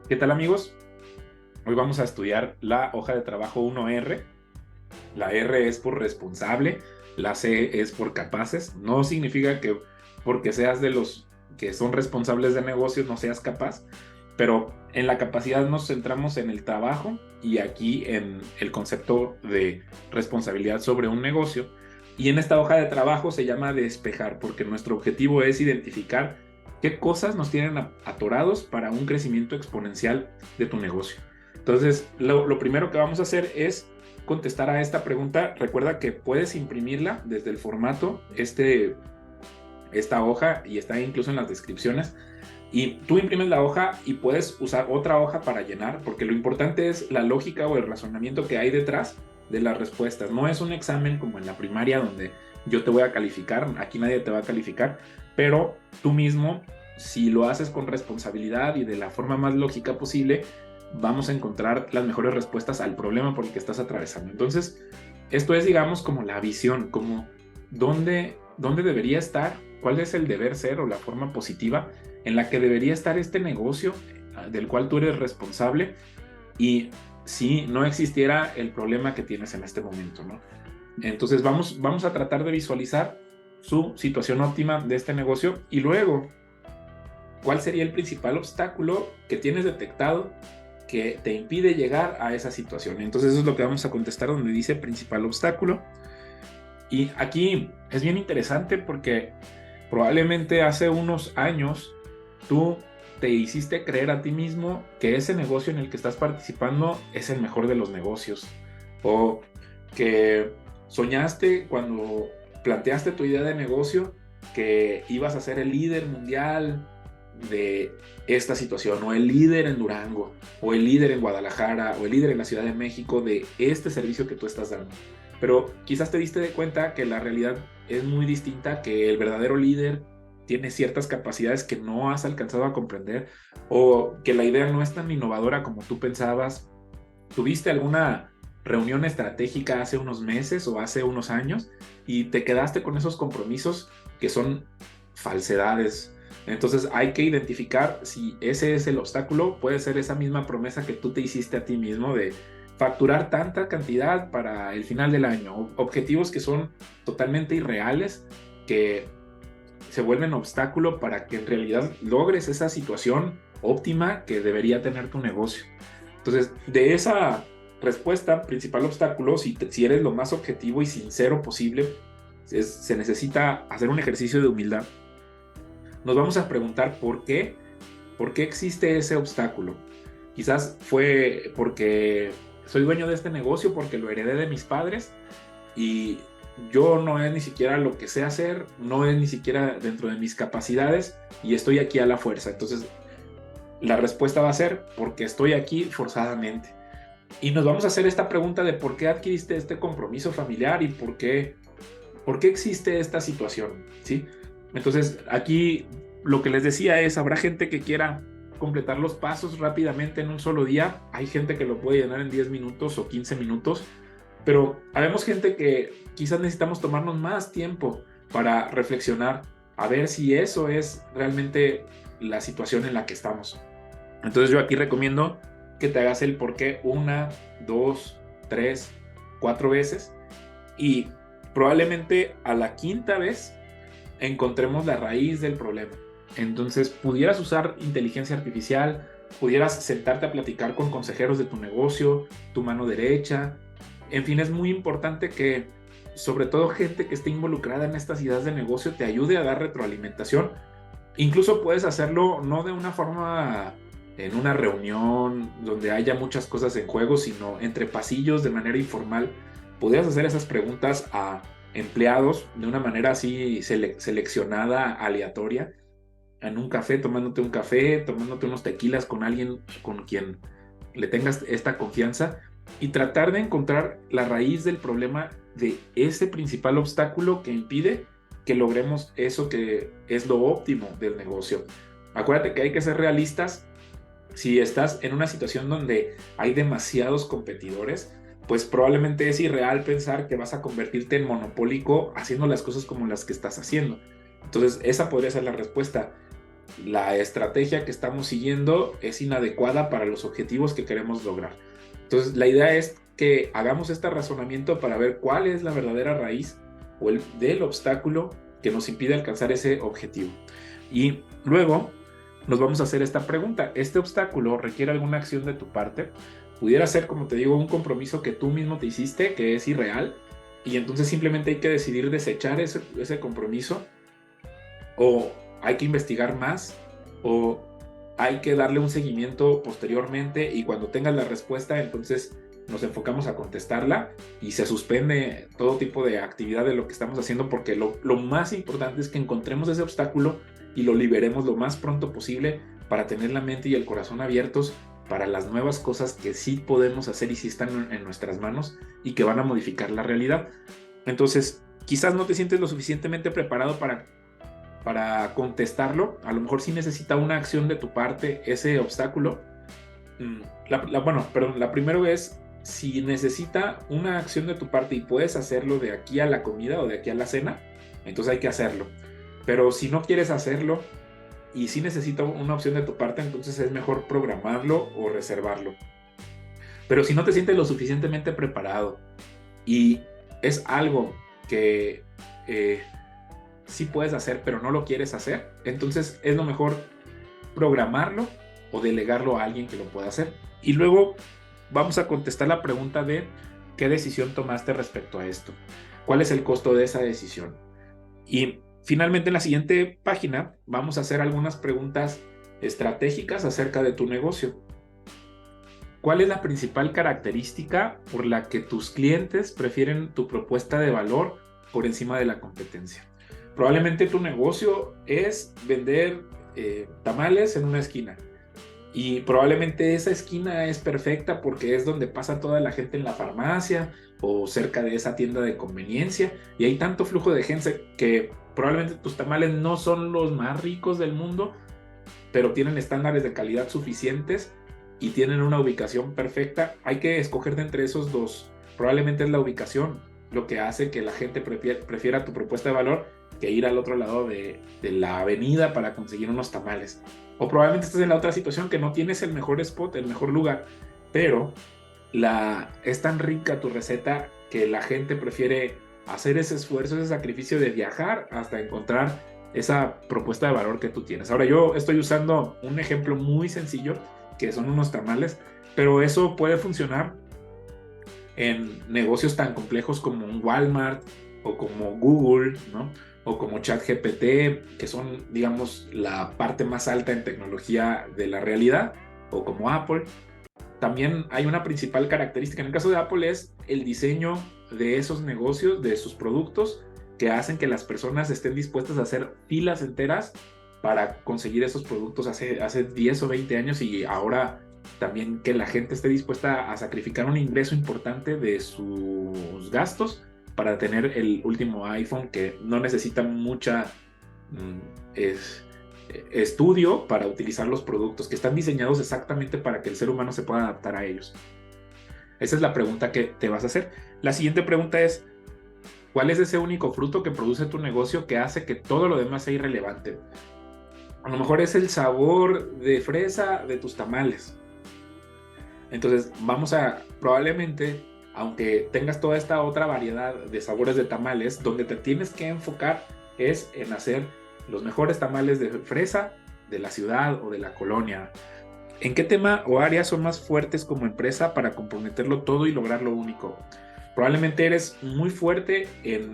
¿Qué tal, amigos? Hoy vamos a estudiar la hoja de trabajo 1R. La R es por responsable, la C es por capaces. No significa que porque seas de los que son responsables de negocios no seas capaz, pero en la capacidad nos centramos en el trabajo y aquí en el concepto de responsabilidad sobre un negocio. Y en esta hoja de trabajo se llama despejar, porque nuestro objetivo es identificar qué cosas nos tienen atorados para un crecimiento exponencial de tu negocio. Entonces, lo primero que vamos a hacer es contestar a esta pregunta. Recuerda que puedes imprimirla desde el formato, esta hoja, y está incluso en las descripciones. Y tú imprimes la hoja y puedes usar otra hoja para llenar, porque lo importante es la lógica o el razonamiento que hay detrás de las respuestas. No es un examen como en la primaria donde yo te voy a calificar, aquí nadie te va a calificar, pero tú mismo, si lo haces con responsabilidad y de la forma más lógica posible, vamos a encontrar las mejores respuestas al problema por el que estás atravesando. Entonces, esto es, digamos, como la visión, como dónde debería estar, cuál es el deber ser o la forma positiva en la que debería estar este negocio del cual tú eres responsable y si no existiera el problema que tienes en este momento, ¿no? Entonces vamos a tratar de visualizar su situación óptima de este negocio y luego, ¿cuál sería el principal obstáculo que tienes detectado que te impide llegar a esa situación? Entonces eso es lo que vamos a contestar donde dice principal obstáculo. Y aquí es bien interesante porque probablemente hace unos años tú te hiciste creer a ti mismo que ese negocio en el que estás participando es el mejor de los negocios, o que soñaste cuando planteaste tu idea de negocio que ibas a ser el líder mundial de esta situación, o el líder en Durango, o el líder en Guadalajara, o el líder en la Ciudad de México de este servicio que tú estás dando. Pero quizás te diste de cuenta que la realidad es muy distinta, que el verdadero líder tiene ciertas capacidades que no has alcanzado a comprender, o que la idea no es tan innovadora como tú pensabas. ¿Tuviste alguna reunión estratégica hace unos meses o hace unos años y te quedaste con esos compromisos que son falsedades? Entonces hay que identificar si ese es el obstáculo. Puede ser esa misma promesa que tú te hiciste a ti mismo de facturar tanta cantidad para el final del año, objetivos que son totalmente irreales, que se vuelven obstáculo para que en realidad logres esa situación óptima que debería tener tu negocio. Entonces, de esa respuesta, principal obstáculo, si eres lo más objetivo y sincero posible, se necesita hacer un ejercicio de humildad. Nos vamos a preguntar por qué existe ese obstáculo. Quizás fue porque soy dueño de este negocio, porque lo heredé de mis padres y yo no es ni siquiera lo que sé hacer, no es ni siquiera dentro de mis capacidades y estoy aquí a la fuerza. Entonces, la respuesta va a ser porque estoy aquí forzadamente. Y nos vamos a hacer esta pregunta de por qué adquiriste este compromiso familiar y por qué existe esta situación, ¿sí? Entonces, aquí lo que les decía es, habrá gente que quiera completar los pasos rápidamente en un solo día, hay gente que lo puede llenar en 10 minutos o 15 minutos, pero habemos gente que quizás necesitamos tomarnos más tiempo para reflexionar, a ver si eso es realmente la situación en la que estamos. Entonces yo aquí recomiendo que te hagas el por qué una, dos, tres, cuatro veces y probablemente a la quinta vez encontremos la raíz del problema. Entonces pudieras usar inteligencia artificial, pudieras sentarte a platicar con consejeros de tu negocio, tu mano derecha. En fin, es muy importante que sobre todo gente que esté involucrada en estas ideas de negocio te ayude a dar retroalimentación. Incluso puedes hacerlo no de una forma en una reunión donde haya muchas cosas en juego, sino entre pasillos de manera informal. Podrías hacer esas preguntas a empleados de una manera así seleccionada, aleatoria, en un café, tomándote un café, tomándote unos tequilas con alguien con quien le tengas esta confianza y tratar de encontrar la raíz del problema de ese principal obstáculo que impide que logremos eso que es lo óptimo del negocio. Acuérdate que hay que ser realistas. Si estás en una situación donde hay demasiados competidores, pues probablemente es irreal pensar que vas a convertirte en monopólico haciendo las cosas como las que estás haciendo. Entonces, esa podría ser la respuesta. la estrategia que estamos siguiendo es inadecuada para los objetivos que queremos lograr. Entonces, la idea es que hagamos este razonamiento para ver cuál es la verdadera raíz o del obstáculo que nos impide alcanzar ese objetivo. Y luego nos vamos a hacer esta pregunta: ¿este obstáculo requiere alguna acción de tu parte? Pudiera ser, como te digo, un compromiso que tú mismo te hiciste, que es irreal, y entonces simplemente hay que decidir desechar ese compromiso, o hay que investigar más, o hay que darle un seguimiento posteriormente, y cuando tengas la respuesta, entonces nos enfocamos a contestarla y se suspende todo tipo de actividad de lo que estamos haciendo, porque lo más importante es que encontremos ese obstáculo y lo liberemos lo más pronto posible para tener la mente y el corazón abiertos para las nuevas cosas que sí podemos hacer y sí están en nuestras manos y que van a modificar la realidad. Entonces, quizás no te sientes lo suficientemente preparado para contestarlo. A lo mejor sí necesita una acción de tu parte ese obstáculo. La primera es, si necesita una acción de tu parte y puedes hacerlo de aquí a la comida o de aquí a la cena, entonces hay que hacerlo. Pero si no quieres hacerlo y si necesita una opción de tu parte, entonces es mejor programarlo o reservarlo. Pero si no te sientes lo suficientemente preparado y es algo que sí puedes hacer, pero no lo quieres hacer, entonces es lo mejor programarlo o delegarlo a alguien que lo pueda hacer. Y luego vamos a contestar la pregunta de ¿qué decisión tomaste respecto a esto? ¿Cuál es el costo de esa decisión? Y finalmente, en la siguiente página vamos a hacer algunas preguntas estratégicas acerca de tu negocio. ¿Cuál es la principal característica por la que tus clientes prefieren tu propuesta de valor por encima de la competencia? Probablemente tu negocio es vender tamales en una esquina, y probablemente esa esquina es perfecta porque es donde pasa toda la gente en la farmacia o cerca de esa tienda de conveniencia, y hay tanto flujo de gente que probablemente tus tamales no son los más ricos del mundo, pero tienen estándares de calidad suficientes y tienen una ubicación perfecta. Hay que escoger de entre esos dos. Probablemente es la ubicación lo que hace que la gente prefiera tu propuesta de valor que ir al otro lado de la avenida para conseguir unos tamales. O probablemente estás en la otra situación que no tienes el mejor spot, el mejor lugar, pero es tan rica tu receta que la gente prefiere hacer ese esfuerzo, ese sacrificio de viajar hasta encontrar esa propuesta de valor que tú tienes. Ahora, yo estoy usando un ejemplo muy sencillo, que son unos tamales, pero eso puede funcionar en negocios tan complejos como un Walmart o como Google, ¿no? O como ChatGPT, que son, digamos, la parte más alta en tecnología de la realidad, o como Apple. También hay una principal característica en el caso de Apple, es el diseño de esos negocios, de sus productos, que hacen que las personas estén dispuestas a hacer filas enteras para conseguir esos productos hace 10 o 20 años, y ahora también que la gente esté dispuesta a sacrificar un ingreso importante de sus gastos para tener el último iPhone, que no necesita mucha estudio para utilizar los productos, que están diseñados exactamente para que el ser humano se pueda adaptar a ellos. Esa es la pregunta que te vas a hacer. La siguiente pregunta es: ¿cuál es ese único fruto que produce tu negocio que hace que todo lo demás sea irrelevante? A lo mejor es el sabor de fresa de tus tamales. Entonces probablemente, aunque tengas toda esta otra variedad de sabores de tamales, donde te tienes que enfocar es en hacer los mejores tamales de fresa de la ciudad o de la colonia. ¿En qué tema o área son más fuertes como empresa para comprometerlo todo y lograr lo único? Probablemente eres muy fuerte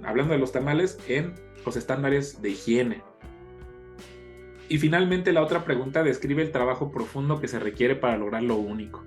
hablando de los tamales, en los estándares de higiene. Y finalmente, la otra pregunta describe el trabajo profundo que se requiere para lograr lo único.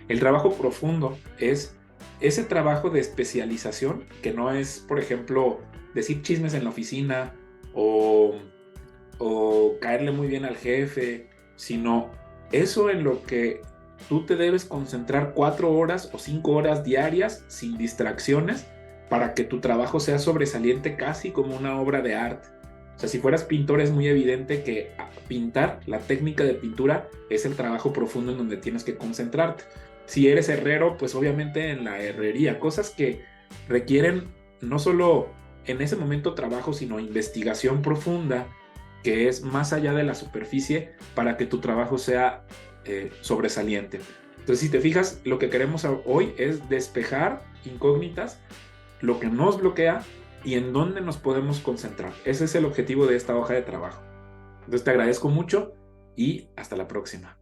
El trabajo profundo es ese trabajo de especialización que no es, por ejemplo, decir chismes en la oficina o caerle muy bien al jefe, sino eso en lo que tú te debes concentrar 4 horas o 5 horas diarias sin distracciones para que tu trabajo sea sobresaliente, casi como una obra de arte. O sea, si fueras pintor, es muy evidente que pintar, la técnica de pintura, es el trabajo profundo en donde tienes que concentrarte. Si eres herrero, pues obviamente en la herrería, cosas que requieren no solo en ese momento trabajo, sino investigación profunda que es más allá de la superficie para que tu trabajo sea sobresaliente. Entonces, si te fijas, lo que queremos hoy es despejar incógnitas, lo que nos bloquea y en dónde nos podemos concentrar. Ese es el objetivo de esta hoja de trabajo. Entonces, te agradezco mucho y hasta la próxima.